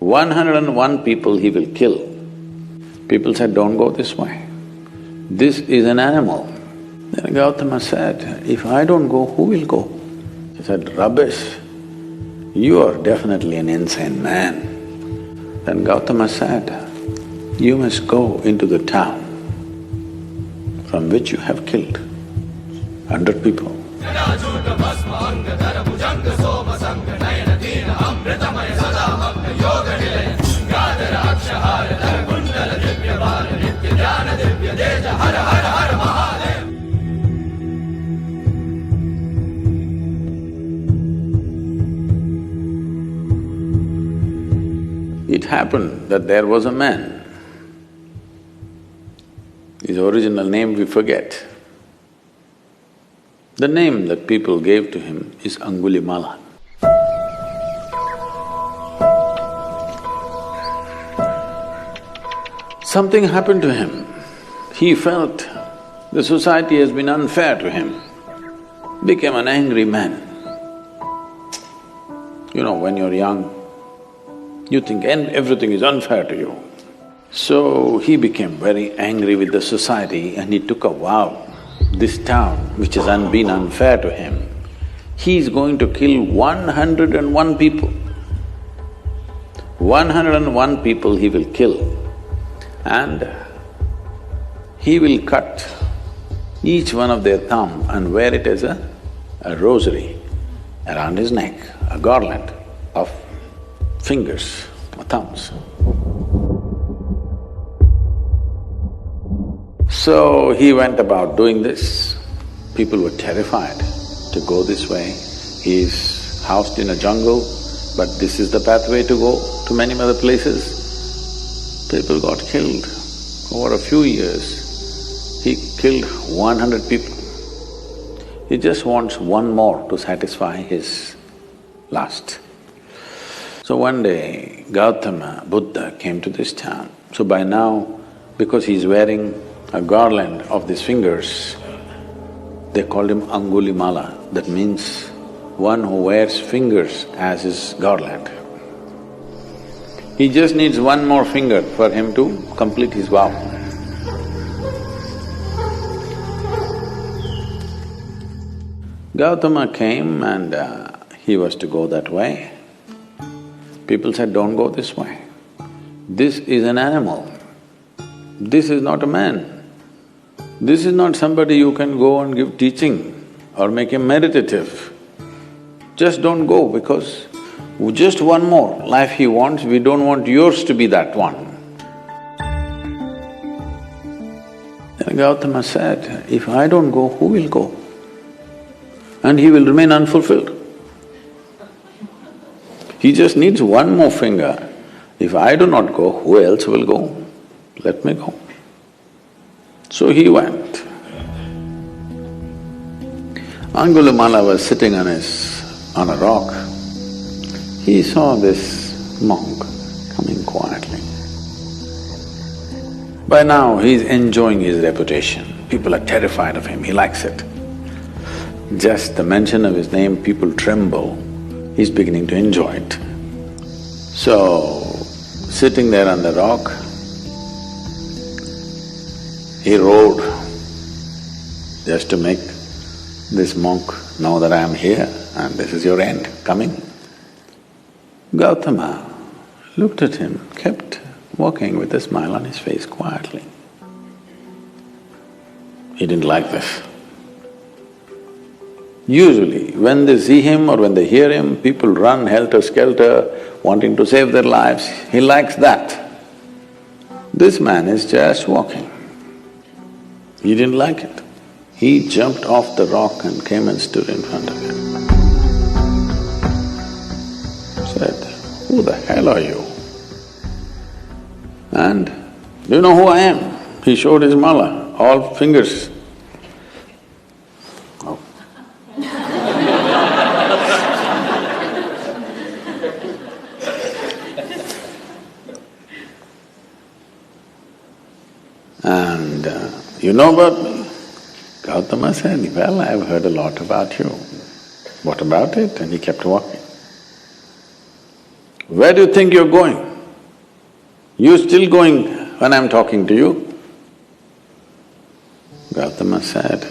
101 people he will kill. People said, don't go this way. This is an animal. Then Gautama said, if I don't go, who will go? He said, rubbish, you are definitely an insane man. Then Gautama said, you must go into the town from which you have killed 100 people. It happened that there was a man. His original name we forget. The name that people gave to him is Angulimala. Something happened to him. He felt the society has been unfair to him, became an angry man. You know, when you're young, you think everything is unfair to you. So he became very angry with the society and he took a vow, this town which has been unfair to him, he is going to kill 101 people. 101 people he will kill and he will cut each one of their thumb and wear it as a rosary around his neck, a garland of fingers or thumbs. So he went about doing this. People were terrified to go this way. He is housed in a jungle, but this is the pathway to go to many other places. People got killed. Over a few years, he killed 100 people. He just wants one more to satisfy his lust. So one day, Gautama, Buddha came to this town. So by now, because he's wearing a garland of these fingers, they called him Angulimala. That means one who wears fingers as his garland. He just needs one more finger for him to complete his vow. Gautama came and he was to go that way. People said, don't go this way. This is an animal. This is not a man. This is not somebody you can go and give teaching or make him meditative. Just don't go because just one more life he wants, we don't want yours to be that one. Then Gautama said, if I don't go, who will go? And he will remain unfulfilled. He just needs one more finger. If I do not go, who else will go? Let me go. So he went. Angulimala was sitting on a rock. He saw this monk coming quietly. By now, he's enjoying his reputation. People are terrified of him, he likes it. Just the mention of his name, people tremble. He's beginning to enjoy it. So, sitting there on the rock, he roared just to make this monk know that I am here and this is your end coming. Gautama looked at him, kept walking with a smile on his face quietly. He didn't like this. Usually, when they see him or when they hear him, people run helter-skelter, wanting to save their lives. He likes that. This man is just walking. He didn't like it. He jumped off the rock and came and stood in front of him. Said, who the hell are you? And, do you know who I am? He showed his mala, all fingers. Oh. And you know about me? Gautama said, well, I've heard a lot about you. What about it? And he kept walking. Where do you think you're going? You're still going when I'm talking to you. Gautama said,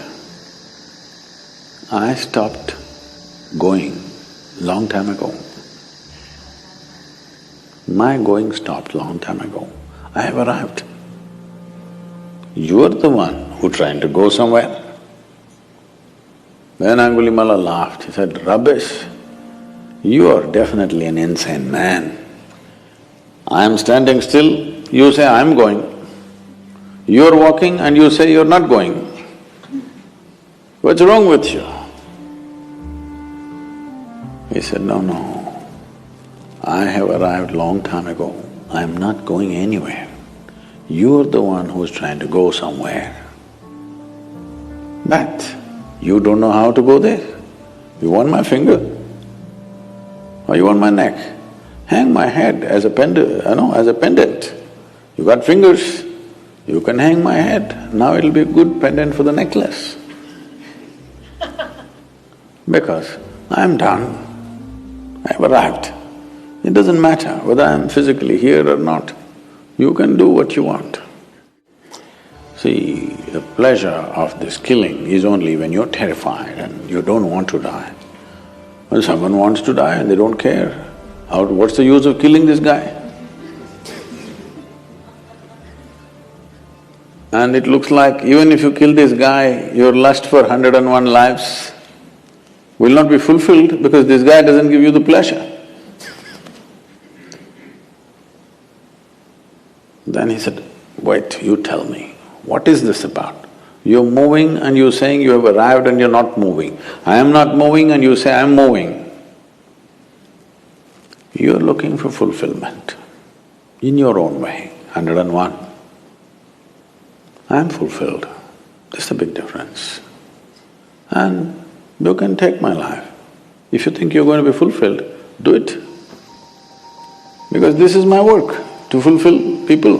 I stopped going long time ago. My going stopped long time ago. I have arrived. You're the one who trying to go somewhere. Then Angulimala laughed. He said, rubbish. You are definitely an insane man. I am standing still, you say I am going. You are walking and you say you are not going. What's wrong with you? He said, no, I have arrived long time ago. I am not going anywhere. You are the one who is trying to go somewhere. But you don't know how to go there. You want my finger? Or you want my neck? Hang my head as a pendant, as a pendant. You got fingers, you can hang my head. Now it'll be a good pendant for the necklace. Because I'm done, I've arrived. It doesn't matter whether I'm physically here or not. You can do what you want. See, the pleasure of this killing is only when you're terrified and you don't want to die. When someone wants to die and they don't care, what's the use of killing this guy? And it looks like even if you kill this guy, your lust for 101 lives will not be fulfilled because this guy doesn't give you the pleasure. Then he said, wait, you tell me, what is this about? You're moving and you're saying you have arrived and you're not moving. I am not moving and you say I'm moving. You're looking for fulfillment in your own way, 101. I'm fulfilled, there's a big difference. And you can take my life. If you think you're going to be fulfilled, do it. Because this is my work, to fulfill people.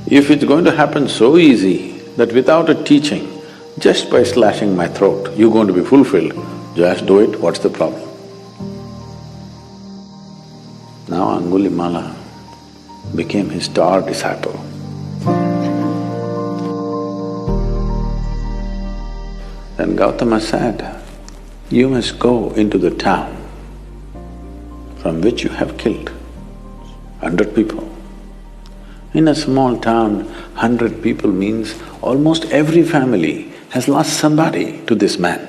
If it's going to happen so easy that without a teaching, just by slashing my throat, you're going to be fulfilled, just do it, what's the problem? Now Angulimala became his star disciple. Then Gautama said, you must go into the town from which you have killed 100 people. In a small town, 100 people means almost every family has lost somebody to this man.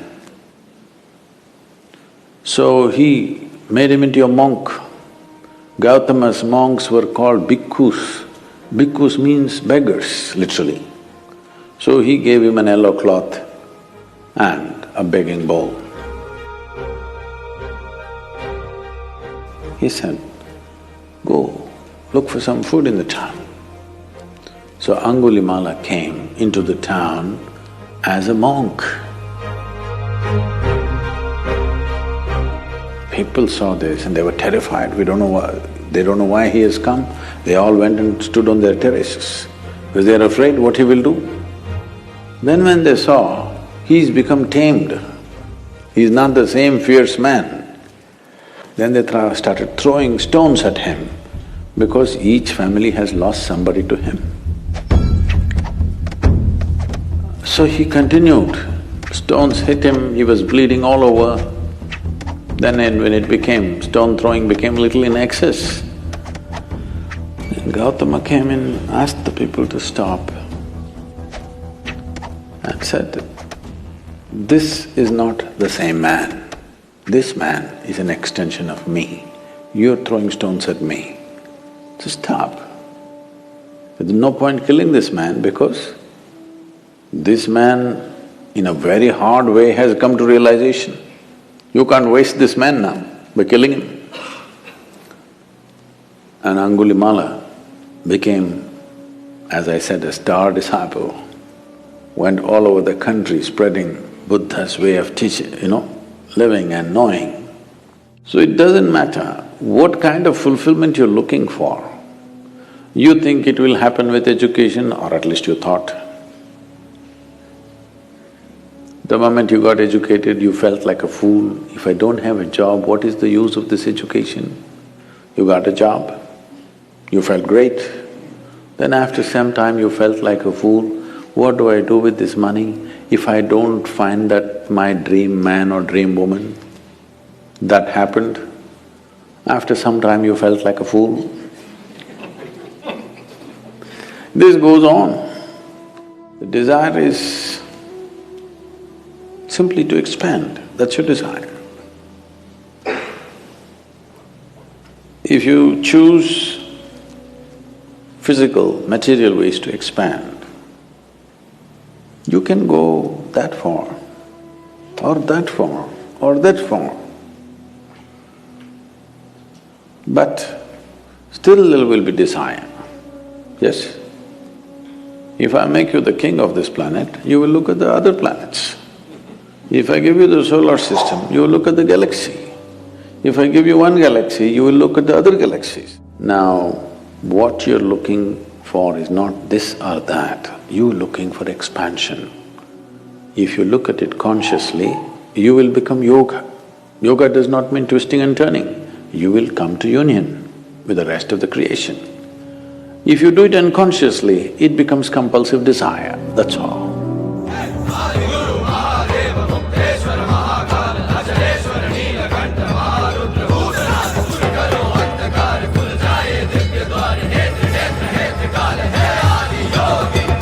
So he made him into a monk. Gautama's monks were called bhikkhus. Bhikkhus means beggars, literally. So he gave him an yellow cloth and a begging bowl. He said, go, look for some food in the town. So Angulimala came into the town as a monk. People saw this and they were terrified, they don't know why he has come. They all went and stood on their terraces because they are afraid what he will do. Then when they saw he's become tamed, he's not the same fierce man, then they started throwing stones at him because each family has lost somebody to him. So he continued, stones hit him, he was bleeding all over. Then when it became… stone throwing became little in excess, and Gautama came in, asked the people to stop and said, this is not the same man. This man is an extension of me. You're throwing stones at me. So stop. There's no point killing this man because this man in a very hard way has come to realization. You can't waste this man now by killing him. And Angulimala became, as I said, a star disciple, went all over the country spreading Buddha's way of teaching, living and knowing. So it doesn't matter what kind of fulfillment you're looking for. You think it will happen with education, or at least you thought. The moment you got educated, you felt like a fool. If I don't have a job, what is the use of this education? You got a job, you felt great. Then after some time you felt like a fool. What do I do with this money if I don't find that my dream man or dream woman? That happened. After some time you felt like a fool. This goes on. The desire is simply to expand, that's your desire. If you choose physical, material ways to expand, you can go that far, or that far, or that far. But still there will be desire, yes? If I make you the king of this planet, you will look at the other planets. If I give you the solar system, you will look at the galaxy. If I give you one galaxy, you will look at the other galaxies. Now, what you're looking for is not this or that, you're looking for expansion. If you look at it consciously, you will become yoga. Yoga does not mean twisting and turning. You will come to union with the rest of the creation. If you do it unconsciously, it becomes compulsive desire, that's all.